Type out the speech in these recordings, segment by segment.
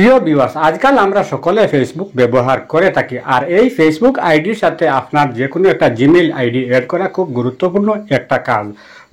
প্রিয় ভিউয়ার্স, আজকাল আমরা সকলে ফেসবুক ব্যবহার করে থাকি। আর এই ফেসবুক আইডির সাথে আপনার যে কোনো একটা জিমেইল আইডি অ্যাড করা খুব গুরুত্বপূর্ণ একটা কাজ।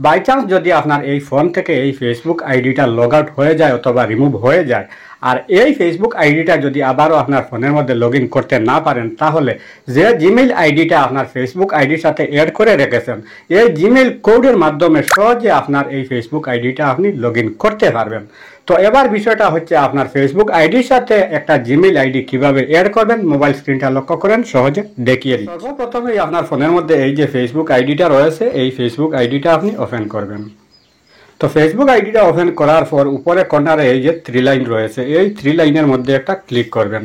বাই চান্স যদি আপনার এই ফোন থেকে এই ফেসবুক আইডিটা লগ আউট হয়ে যায় অথবা রিমুভ হয়ে যায়, আর এই ফেসবুক আইডিটা যদি আবারও আপনার ফোনের মধ্যে লগ ইন করতে না পারেন, তাহলে যে জিমেইল আইডিটা আপনার ফেসবুক আইডির সাথে অ্যাড করে রেখেছেন, এই জিমেইল কোডের মাধ্যমে সহজে আপনার এই ফেসবুক আইডিটা আপনি লগ ইন করতে পারবেন। তো এবার বিষয়টা হচ্ছে আপনার ফেসবুক আইডির সাথে একটা জিমেইল আইডি কিভাবে অ্যাড করবেন, মোবাইল স্ক্রিনটা লক্ষ্য করেন, সহজে দেখিয়ে দিই। সর্বপ্রথমেই আপনার ফোনের মধ্যে এই যে ফেসবুক আইডিটা রয়েছে, এই ফেসবুক আইডিটা আপনি ওপেন করবেন। তো ফেসবুক আইডিটা ওপেন করার পর উপরে কর্নারে এই যে 3 লাইন রয়েছে, এই 3 লাইনের মধ্যে একটা ক্লিক করবেন।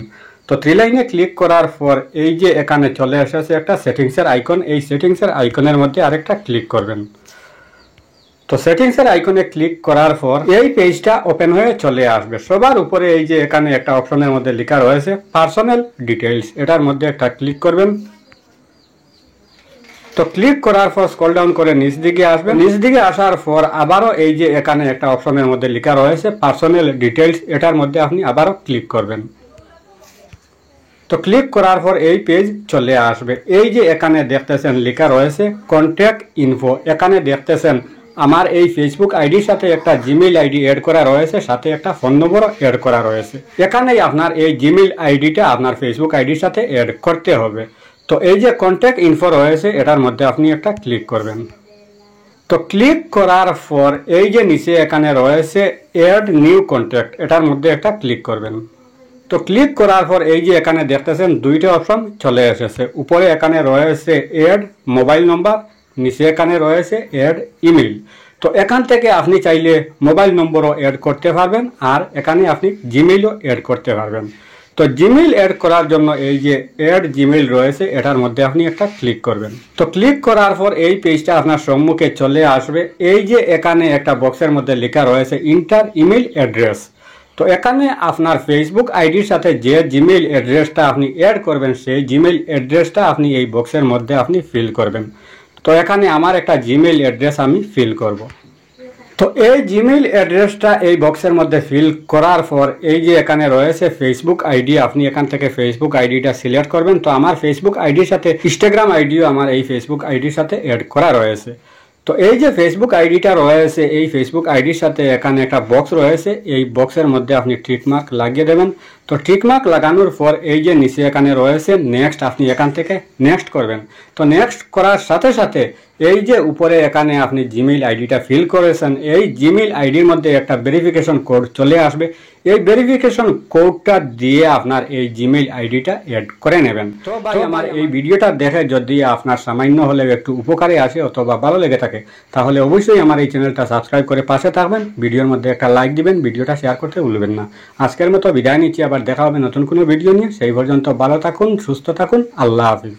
তো 3 লাইনে ক্লিক করার পর এই যে এখানে চলে এসেছে একটা সেটিংসের আইকন, এই সেটিংসের আইকনের মধ্যে আরেকটা ক্লিক করবেন। তো সেটিংসের আইকনে ক্লিক করার পর এই পেজটা ওপেন হয়ে চলে আসবে। সবার উপরে এই যে এখানে একটা অপশনের মধ্যে লেখা রয়েছে পার্সোনাল ডিটেইলস, এটার মধ্যে একটা ক্লিক করবেন। তো ক্লিক করার পর স্ক্রল ডাউন করে নিচ দিকে আসবেন। নিচ দিকে আসার পর আবারও এই যে এখানে একটা অপশনের মধ্যে লেখা রয়েছে পার্সোনাল ডিটেইলস, এটার মধ্যে আপনি আবারও ক্লিক করবেন। তো ক্লিক করার পর এই পেজ চলে আসবে। এই যে এখানে দেখতেছেন লেখা রয়েছে কন্ট্যাক্ট ইনফো, এখানে দেখতেছেন আমার এই ফেসবুক আইডির সাথে একটা জিমেইল আইডি অ্যাড করা রয়েছে, সাথে একটা ফোন নম্বরও অ্যাড করা রয়েছে। এখানেই আপনার এই জিমেইল আইডিটা আপনার ফেসবুক আইডির সাথে অ্যাড করতে হবে। তো এই যে কন্ট্যাক্ট ইনফো রয়েছে, এটার মধ্যে আপনি একটা ক্লিক করবেন। তো ক্লিক করার পর এই যে নিচে এখানে রয়েছে অ্যাড নিউ কন্ট্যাক্ট, এটার মধ্যে একটা ক্লিক করবেন। তো ক্লিক করার পর এই যে এখানে দেখতেছেন দুইটা অপশন চলে এসেছে। উপরে এখানে রয়েছে অ্যাড মোবাইল নম্বর, নিচে এখানে রয়েছে অ্যাড ইমেল। তো এখান থেকে আপনি চাইলে মোবাইল নম্বরও অ্যাড করতে পারবেন, আর এখানে আপনি জিমেইলও অ্যাড করতে পারবেন। তো জিমেইল অ্যাড করার জন্য এই যে অ্যাড জিমেইল রয়েছে, এটার মধ্যে আপনি একটা ক্লিক করবেন। তো ক্লিক করার পর এই পেজটা আপনার সম্মুখে চলে আসবে। এই যে এখানে একটা বক্সের মধ্যে লেখা রয়েছে ইন্টার ইমেইল অ্যাড্রেস। তো এখানে আপনার ফেসবুক আইডির সাথে যে জিমেইল অ্যাড্রেসটা আপনি অ্যাড করবেন, সেই জিমেইল অ্যাড্রেসটা আপনি এই বক্সের মধ্যে আপনি ফিল করবেন। তো এখানে আমার একটা জিমেইল অ্যাড্রেস আমি ফিল করব। তো এই জিমেইল অ্যাড্রেসটা এই বক্সের মধ্যে ফিল করার পর এই যে এখানে রয়েছে ফেসবুক আইডি, আপনি এখান থেকে ফেসবুক আইডিটা সিলেক্ট করবেন। তো আমার ফেসবুক আইডির সাথে ইনস্টাগ্রাম আইডিও আমার এই ফেসবুক আইডির সাথে অ্যাড করা রয়েছে। তো এই যে ফেসবুক আইডিটা রয়েছে, এই ফেসবুক আইডির সাথে এখানে একটা বক্স রয়েছে, এই বক্সের মধ্যে আপনি টিক মার্ক লাগিয়ে দেবেন। তো টিক মার্ক লাগানোর পর এই যে নিচে এখানে রয়েছে নেক্সট, আপনি এখান থেকে নেক্সট করবেন। তো নেক্সট করার সাথে সাথে এই যে উপরে এখানে আপনি জিমেইল আইডিটা ফিল করেছেন, এই জিমেইল আইডির মধ্যে একটা ভেরিফিকেশন কোড চলে আসবে। এই ভেরিফিকেশন কোডটা দিয়ে আপনার এই জিমেইল আইডিটা অ্যাড করে নেবেন। তো ভাই, আমার এই ভিডিওটা দেখে যদি আপনার সামান্য হলেও একটু উপকারে আসে অথবা ভালো লেগে থাকে, তাহলে অবশ্যই আমার এই চ্যানেলটা সাবস্ক্রাইব করে পাশে থাকবেন। ভিডিওর মধ্যে একটা লাইক দিবেন, ভিডিওটা শেয়ার করতে ভুলবেন না। আজকের মতো বিদায় নিচ্ছি, আবার দেখা হবে নতুন কোনো ভিডিও নিয়ে। সেই পর্যন্ত ভালো থাকুন, সুস্থ থাকুন, আল্লাহ হাফিজ।